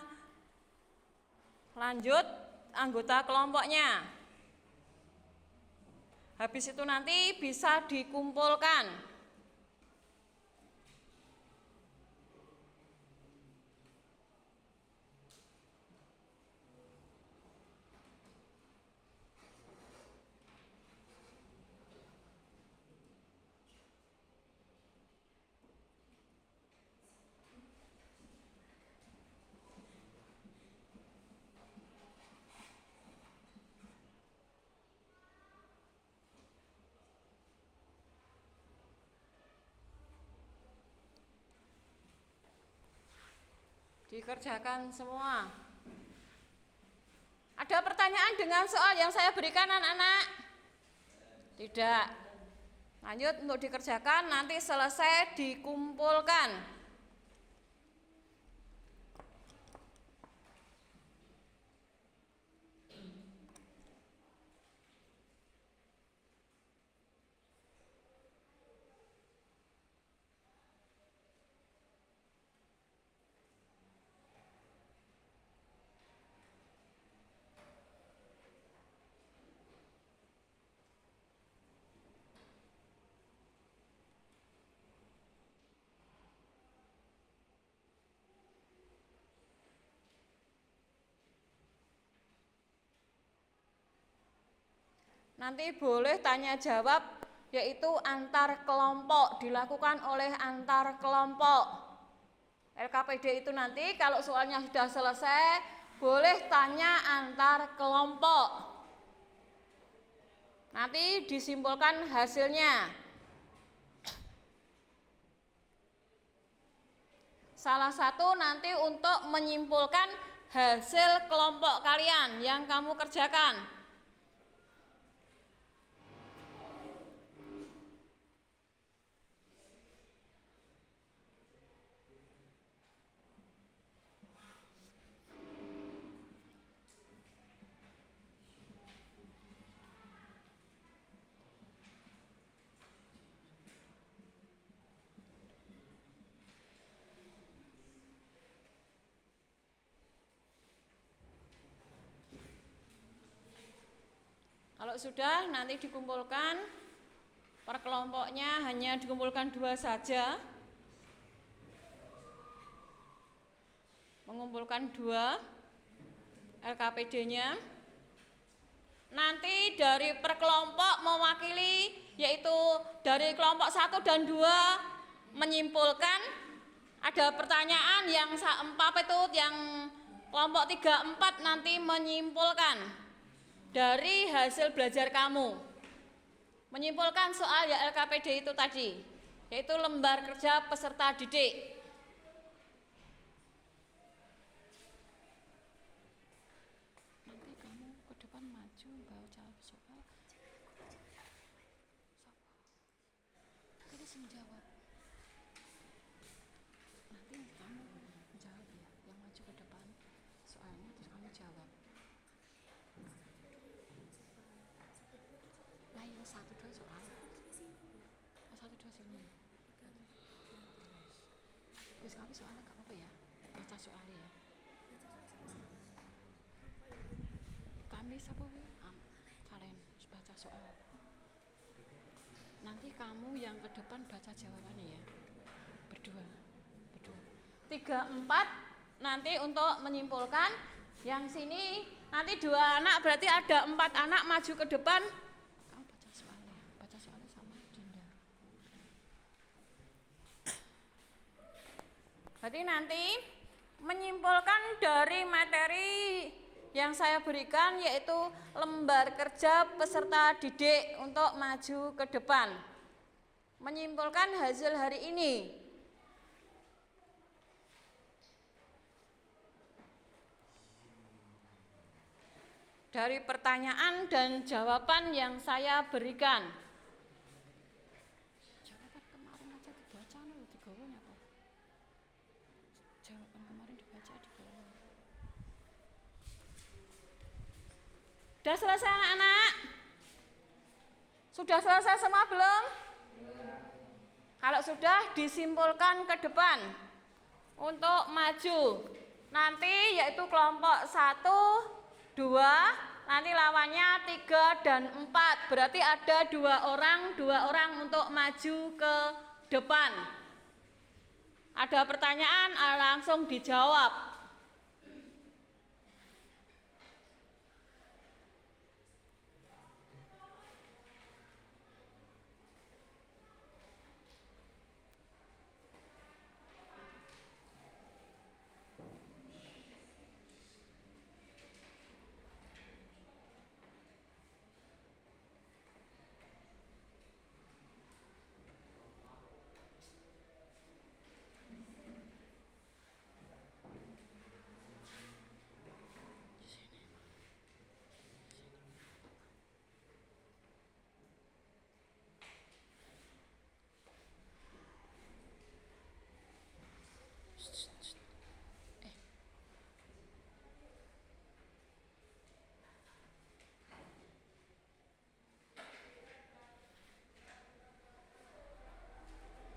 Lanjut, anggota kelompoknya. Habis itu nanti bisa dikumpulkan. Dikerjakan semua. Ada pertanyaan dengan soal yang saya berikan anak-anak? Tidak. Lanjut untuk dikerjakan, nanti selesai dikumpulkan. Nanti boleh tanya jawab, yaitu antar kelompok, dilakukan oleh antar kelompok. LKPD itu nanti kalau soalnya sudah selesai, boleh tanya antar kelompok. Nanti disimpulkan hasilnya. Salah satu nanti untuk menyimpulkan hasil kelompok kalian yang kamu kerjakan. Kalau sudah nanti dikumpulkan, per kelompoknya hanya dikumpulkan 2 saja. Mengumpulkan 2 LKPD-nya. Nanti dari per kelompok mewakili, yaitu dari kelompok 1 dan 2 menyimpulkan. Ada pertanyaan yang yang kelompok 3, 4 nanti menyimpulkan dari hasil belajar kamu. Menyimpulkan soal ya LKPD itu tadi, yaitu lembar kerja peserta didik. Nanti kamu ke depan maju baca soal. Kita sing jawab. Nanti kamu jawab ya, yang maju ke depan soalnya terus kamu jawab. Nah, yang 1-2 soal. 1-2 sini. Terus kami soalnya gak apa-apa ya, baca soalnya ya. Kami siapa? Kalian baca soal. Nanti kamu yang ke depan baca jawabannya ya. Berdua. 3, 4 nanti untuk menyimpulkan. Yang sini nanti 2 anak, berarti ada 4 anak maju ke depan. Kamu baca soalnya sama Dinda. Berarti nanti menyimpulkan dari materi yang saya berikan, yaitu lembar kerja peserta didik untuk maju ke depan. Menyimpulkan hasil hari ini. Dari pertanyaan dan jawaban yang saya berikan. Jawaban kemarin aja dibaca loh, digawe apa? Jawaban kemarin dibaca digawe. Sudah selesai anak-anak? Sudah selesai semua belum? Kalau sudah, disimpulkan ke depan untuk maju. Nanti yaitu kelompok 1, 2, nanti lawannya 3 dan 4. Berarti ada 2 orang untuk maju ke depan. Ada pertanyaan, langsung dijawab.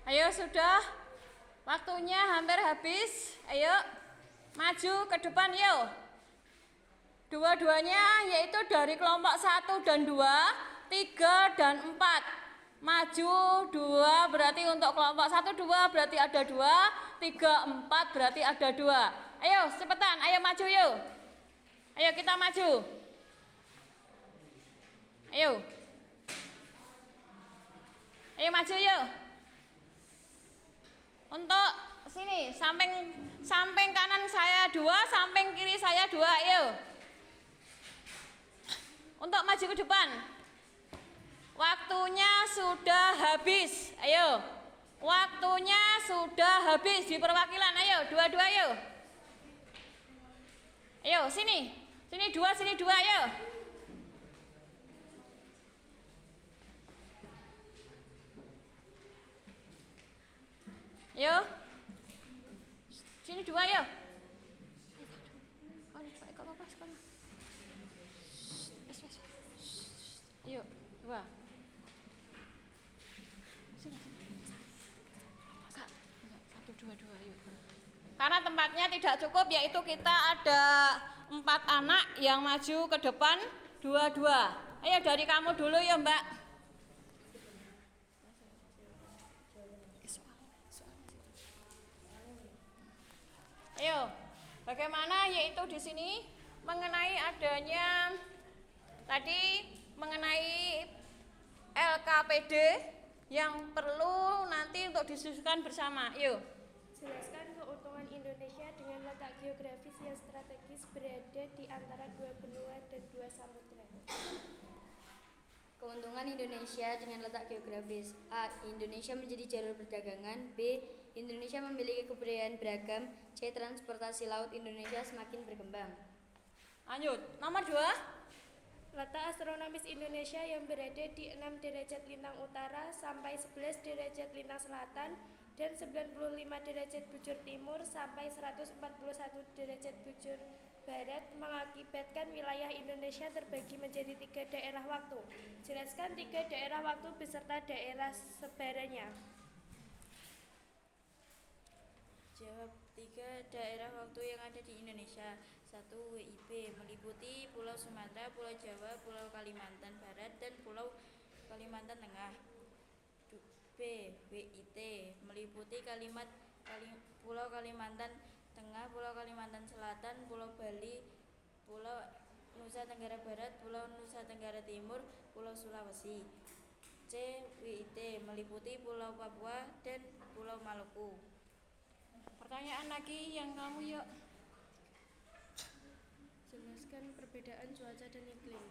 Ayo sudah, waktunya hampir habis. Ayo maju ke depan yuk. Dua-duanya yaitu dari kelompok 1 dan 2, 3 dan 4. Maju 2 berarti untuk kelompok 1, 2 berarti ada 2, 3, 4 berarti ada 2. Ayo cepetan, ayo maju yuk. Ayo kita maju. Ayo. Maju yuk. Untuk sini, samping kanan saya 2, samping kiri saya 2, ayo. Untuk maju ke depan. Waktunya sudah habis. Ayo. Waktunya sudah habis di perwakilan. Ayo, dua-dua ayo. Ayo, sini. Sini 2, sini 2, ayo. Ayo. Sini 2, ayo. Yuk, 2. Sini. 1, 2, 2, yuk. Karena tempatnya tidak cukup, yaitu kita ada 4 anak yang maju ke depan, 2-2. Ayo dari kamu dulu ya Mbak. Ayo, bagaimana yaitu di sini mengenai adanya tadi mengenai LKPD yang perlu nanti untuk disusunkan bersama. Yuk. Jelaskan keuntungan Indonesia dengan letak geografis yang strategis berada di antara 2 benua dan 2 samudra. Keuntungan Indonesia dengan letak geografis. A. Indonesia menjadi jalur perdagangan. B. Indonesia memiliki kebudayaan beragam. C. Transportasi laut Indonesia semakin berkembang. Lanjut, nomor 2. Letak astronomis Indonesia yang berada di 6 derajat lintang utara sampai 11 derajat lintang selatan dan 95 derajat bujur timur sampai 141 derajat bujur barat mengakibatkan wilayah Indonesia terbagi menjadi 3 daerah waktu. Jelaskan 3 daerah waktu beserta daerah sebarannya. Jawab. 3 daerah waktu yang ada di Indonesia. 1. WIB meliputi Pulau Sumatera, Pulau Jawa, Pulau Kalimantan Barat, dan Pulau Kalimantan Tengah. B. WIT meliputi Pulau Kalimantan Tengah, Pulau Kalimantan Selatan, Pulau Bali, Pulau Nusa Tenggara Barat, Pulau Nusa Tenggara Timur, Pulau Sulawesi. C. WIT meliputi Pulau Papua dan Pulau Maluku. Pertanyaan lagi yang kamu yuk. Jelaskan perbedaan cuaca dan iklim.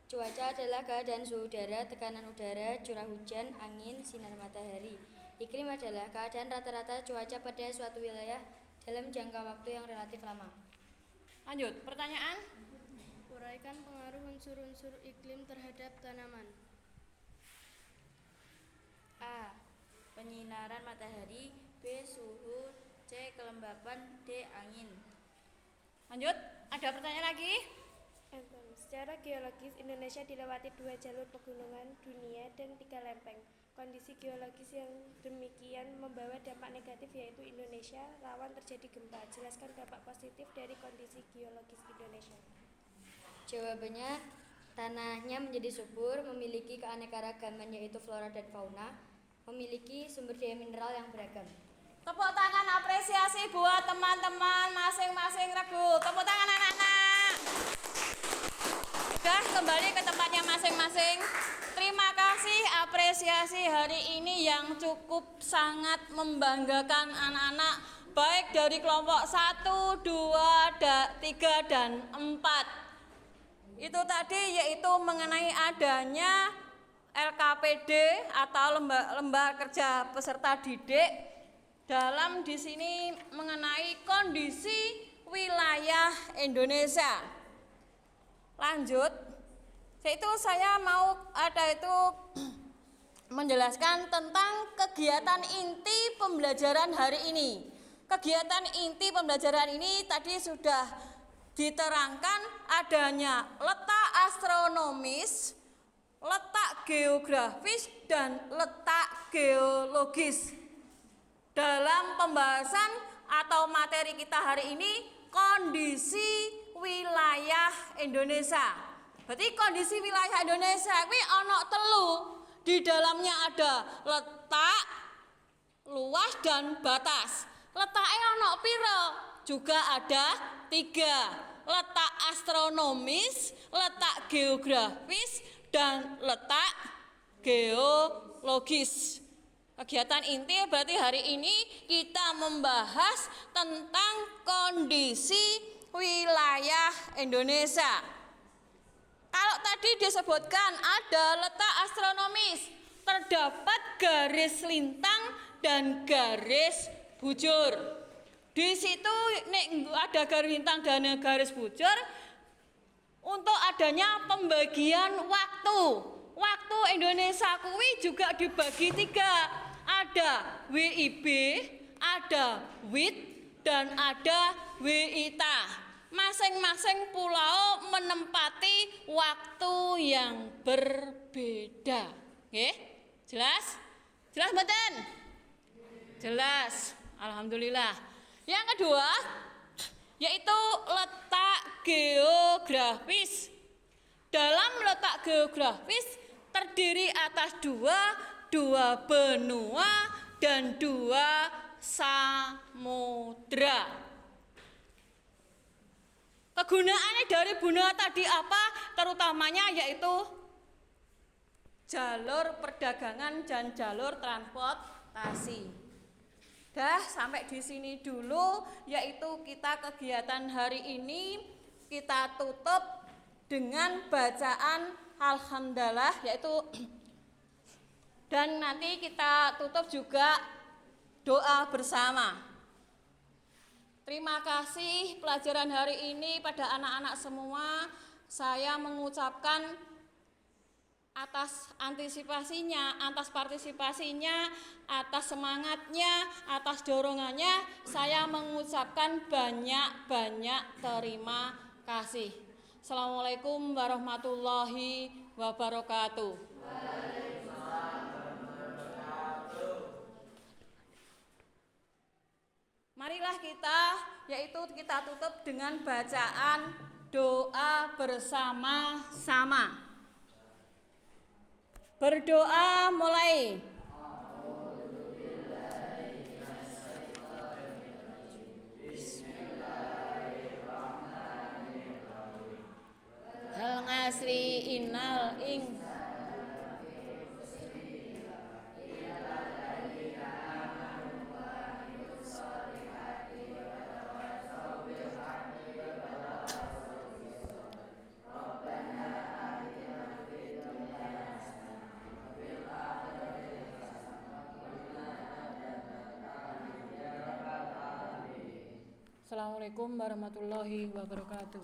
Cuaca adalah keadaan suhu udara, tekanan udara, curah hujan, angin, sinar matahari. Iklim adalah keadaan rata-rata cuaca pada suatu wilayah dalam jangka waktu yang relatif lama. Lanjut, pertanyaan. Uraikan pengaruh unsur-unsur iklim terhadap tanaman. A. Penyinaran matahari. B. Suhu. C. Kelembapan. D. Angin. Lanjut. Ada pertanyaan lagi? Secara geologis, Indonesia dilewati 2 jalur pegunungan dunia dan 3 lempeng. Kondisi geologis yang demikian membawa dampak negatif, yaitu Indonesia rawan terjadi gempa. Jelaskan dampak positif dari kondisi geologis Indonesia. Jawabannya, tanahnya menjadi subur, memiliki keanekaragaman yaitu flora dan fauna, memiliki sumber daya mineral yang beragam. Tepuk tangan apresiasi buat teman-teman masing-masing regu. Tepuk tangan anak-anak. Sudah kembali ke tempatnya masing-masing. Terima kasih apresiasi hari ini yang cukup sangat membanggakan anak-anak, baik dari kelompok 1, 2, 3, dan 4. Itu tadi yaitu mengenai adanya LKPD atau lembaga kerja peserta didik dalam di sini mengenai kondisi wilayah Indonesia. Lanjut, yaitu saya mau menjelaskan tentang kegiatan inti pembelajaran hari ini. Kegiatan inti pembelajaran ini tadi sudah diterangkan adanya letak astronomis, letak geografis, dan letak geologis. Dalam pembahasan atau materi kita hari ini, kondisi wilayah Indonesia. Berarti kondisi wilayah Indonesia kuwi ana 3. Di dalamnya ada letak, luas, dan batas. Letaknya ana pira? Juga ada 3. Letak astronomis, letak geografis, dan letak geologis. Kegiatan inti berarti hari ini kita membahas tentang kondisi wilayah Indonesia. Kalau tadi disebutkan ada letak astronomis, terdapat garis lintang dan garis bujur. Di situ ada garis lintang dan garis bujur untuk adanya pembagian waktu. Waktu Indonesia kuwi juga dibagi 3. Ada WIB, ada WIT, dan ada WITA. Masing-masing pulau menempati waktu yang berbeda. Oke? Jelas? Jelas mboten? Jelas. Alhamdulillah. Yang kedua yaitu letak geografis. Dalam letak geografis terdiri atas 2 benua dan 2 samudra. Kegunaannya dari benua tadi apa? Terutamanya yaitu jalur perdagangan dan jalur transportasi. Dah sampai di sini dulu, yaitu kita kegiatan hari ini kita tutup dengan bacaan alhamdulillah, yaitu dan nanti kita tutup juga doa bersama. Terima kasih pelajaran hari ini pada anak-anak semua. Saya mengucapkan atas antisipasinya, atas partisipasinya, atas semangatnya, atas dorongannya, saya mengucapkan banyak-banyak terima kasih. Assalamualaikum warahmatullahi wabarakatuh. Marilah kita tutup dengan bacaan doa bersama-sama. Berdoa mulai. Hal ngasri innal ing Assalamualaikum warahmatullahi wabarakatuh.